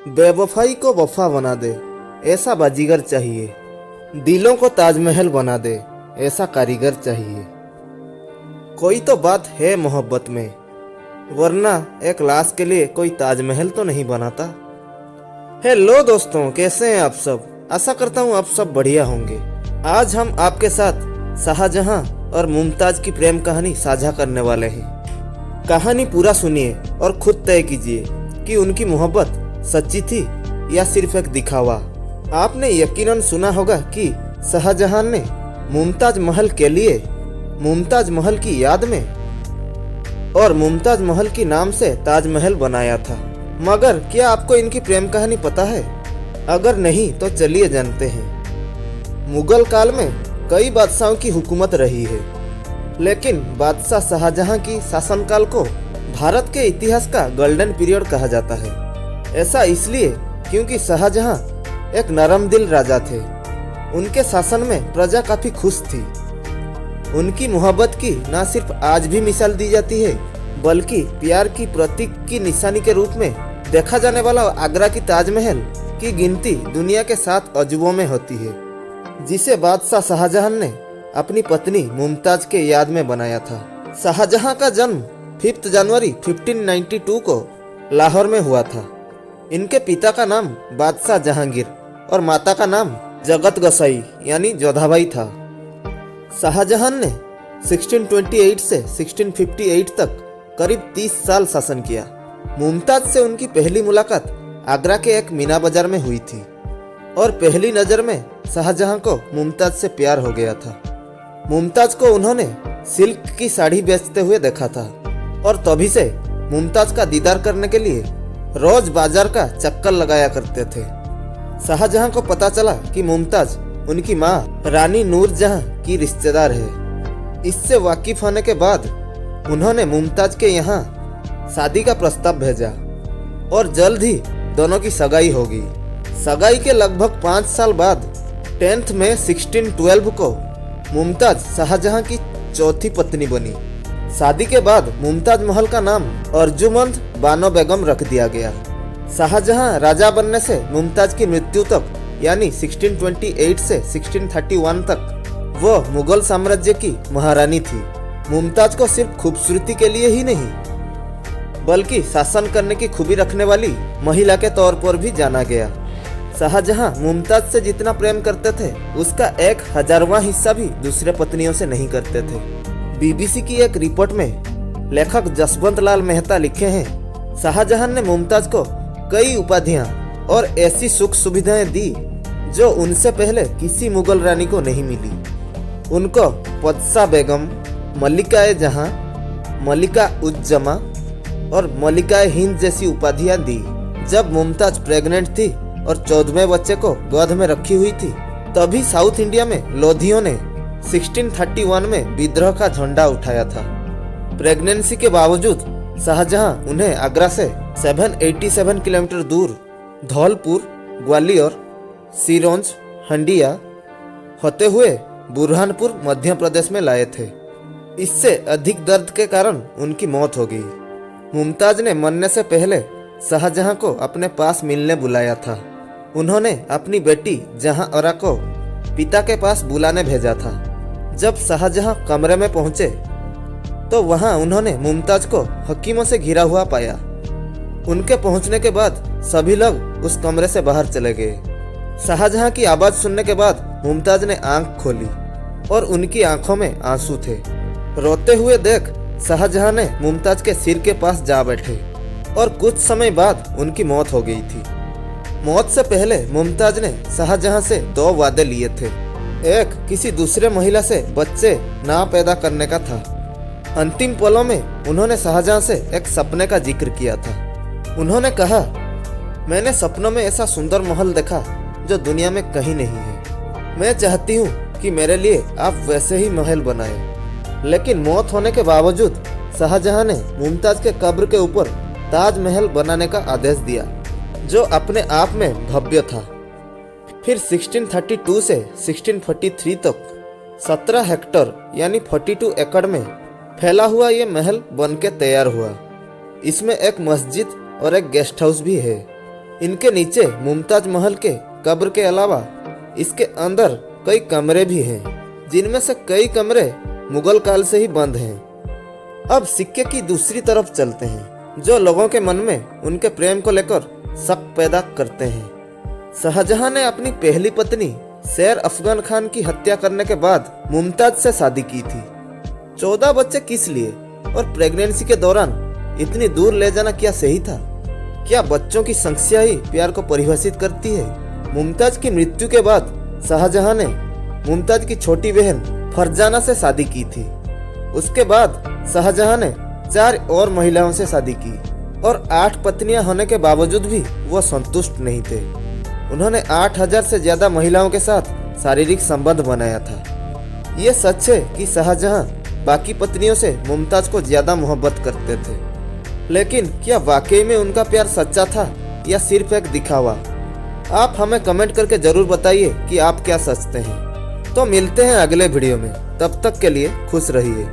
बेवफाई को वफा बना दे ऐसा बाजीगर चाहिए, दिलों को ताजमहल बना दे ऐसा कारीगर चाहिए। कोई तो बात है मोहब्बत में, वरना एक लाश के लिए कोई ताजमहल तो नहीं बनाता। हेलो दोस्तों, कैसे हैं आप सब? आशा करता हूँ आप सब बढ़िया होंगे। आज हम आपके साथ शाहजहां और मुमताज की प्रेम कहानी साझा करने वाले हैं। कहानी पूरा सुनिए और खुद तय कीजिए कि उनकी मोहब्बत सच्ची थी या सिर्फ एक दिखावा। आपने यकीनन सुना होगा कि शाहजहां ने मुमताज महल के लिए, मुमताज महल की याद में और मुमताज महल की नाम से ताजमहल बनाया था। मगर क्या आपको इनकी प्रेम कहानी पता है? अगर नहीं तो चलिए जानते हैं। मुगल काल में कई बादशाहों की हुकूमत रही है, लेकिन बादशाह शाहजहां की शासनकाल को भारत के इतिहास का गोल्डन पीरियड कहा जाता है। ऐसा इसलिए क्योंकि शाहजहां एक नरम दिल राजा थे। उनके शासन में प्रजा काफी खुश थी। उनकी मोहब्बत की न सिर्फ आज भी मिसाल दी जाती है, बल्कि प्यार की प्रतीक की निशानी के रूप में देखा जाने वाला आगरा की ताजमहल की गिनती दुनिया के 7 अजूबों में होती है, जिसे बादशाह शाहजहां ने अपनी पत्नी मुमताज के याद में बनाया था। शाहजहां का जन्म 5 जनवरी 1592 को लाहौर में हुआ था। इनके पिता का नाम बादशाह जहांगीर और माता का नाम जगत गोसाई यानी जोधाबाई था। शाहजहां ने 1628 से 1658 तक करीब 30 साल शासन किया। मुमताज से उनकी पहली मुलाकात आगरा के एक मीना बाजार में हुई थी और पहली नज़र में शाहजहां को मुमताज से प्यार हो गया था। मुमताज को उन्होंने सिल्क की साड़ी बेचते हुए देखा था और तभी से मुमताज का दीदार करने के लिए रोज बाजार का चक्कर लगाया करते थे। शाहजहां को पता चला कि मुमताज उनकी माँ रानी नूरजहां की रिश्तेदार है। इससे वाकिफ होने के बाद उन्होंने मुमताज के यहाँ शादी का प्रस्ताव भेजा और जल्द ही दोनों की सगाई हो गई। सगाई के लगभग 5 साल बाद 10 मई 1612 को मुमताज शाहजहां की चौथी पत्नी बनी। शादी के बाद मुमताज महल का नाम अर्जुमंद बानो बेगम रख दिया गया। शाहजहां राजा बनने से मुमताज की मृत्यु तक यानी 1628 से 1631 तक वो मुगल साम्राज्य की महारानी थी। मुमताज को सिर्फ खूबसूरती के लिए ही नहीं, बल्कि शासन करने की खूबी रखने वाली महिला के तौर पर भी जाना गया। शाहजहां मुमताज से जितना प्रेम करते थे, उसका 1,000वां हिस्सा भी दूसरे पत्नियों से नहीं करते थे। बीबीसी की एक रिपोर्ट में लेखक जसवंत लाल मेहता लिखे हैं, शाहजहां ने मुमताज को कई उपाधियां और ऐसी सुख सुविधाएं दी जो उनसे पहले किसी मुगल रानी को नहीं मिली। उनको पदशाह बेगम, मल्लिकाए जहां, मल्लिका उज्जमा और मल्लिकाए हिंद जैसी उपाधियां दी। जब मुमताज प्रेग्नेंट थी और 14वें बच्चे को गोद में रखी हुई थी, तभी साउथ इंडिया में लोधियों ने 1631 में विद्रोह का झंडा उठाया था। प्रेगनेंसी के बावजूद शाहजहां उन्हें आगरा से 787 किलोमीटर दूर धौलपुर, ग्वालियर, सिरोंज, हंडिया होते हुए बुरहानपुर मध्य प्रदेश में लाए थे। इससे अधिक दर्द के कारण उनकी मौत हो गई। मुमताज ने मरने से पहले शाहजहां को अपने पास मिलने बुलाया था। उन्होंने अपनी बेटी जहां आरा को पिता के पास बुलाने भेजा था। जब शाहजहां कमरे में पहुंचे तो वहां उन्होंने मुमताज को हकीमों से घिरा हुआ पाया। उनके पहुंचने के बाद सभी लोग उस कमरे से बाहर चले गए। शाहजहां की आवाज सुनने के बाद मुमताज ने आंख खोली और उनकी आंखों में आंसू थे। रोते हुए देख शाहजहां ने मुमताज के सिर के पास जा बैठे और कुछ समय बाद उनकी मौत हो गई थी। मौत से पहले मुमताज ने शाहजहां से 2 वादे लिए थे। एक किसी दूसरे महिला से बच्चे ना पैदा करने का था। अंतिम पलों में उन्होंने शाहजहां से एक सपने का जिक्र किया था। उन्होंने कहा, मैंने सपनों में ऐसा सुंदर महल देखा जो दुनिया में कहीं नहीं है। मैं चाहती हूँ कि मेरे लिए आप वैसे ही महल बनाएं। लेकिन मौत होने के बावजूद शाहजहां ने मुमताज के कब्र के ऊपर ताजमहल बनाने का आदेश दिया, जो अपने आप में भव्य था। फिर 1632 से 1643 तक 17 हेक्टर यानी 42 एकड़ में फैला हुआ ये महल बनके तैयार हुआ। इसमें एक मस्जिद और एक गेस्ट हाउस भी है। इनके नीचे मुमताज महल के कब्र के अलावा इसके अंदर कई कमरे भी हैं, जिनमें से कई कमरे मुगल काल से ही बंद हैं। अब सिक्के की दूसरी तरफ चलते हैं, जो लोगों के मन में उनके प्रेम को लेकर शक पैदा करते हैं। शाहजहां ने अपनी पहली पत्नी शेर अफगान खान की हत्या करने के बाद मुमताज से शादी की थी। 14 बच्चे किस लिए और प्रेगनेंसी के दौरान इतनी दूर ले जाना क्या सही था? क्या बच्चों की संख्या ही प्यार को परिभाषित करती है? मुमताज की मृत्यु के बाद शाहजहां ने मुमताज की छोटी बहन फरजाना से शादी की थी। उसके बाद शाहजहां ने 4 और महिलाओं से शादी की और 8 पत्नियां होने के बावजूद भी वो संतुष्ट नहीं थे। उन्होंने 8000 से ज्यादा महिलाओं के साथ शारीरिक संबंध बनाया था। ये सच है कि शाहजहां बाकी पत्नियों से मुमताज को ज्यादा मोहब्बत करते थे, लेकिन क्या वाकई में उनका प्यार सच्चा था या सिर्फ एक दिखावा? आप हमें कमेंट करके जरूर बताइए कि आप क्या सोचते हैं। तो मिलते हैं अगले वीडियो में, तब तक के लिए खुश रहिए।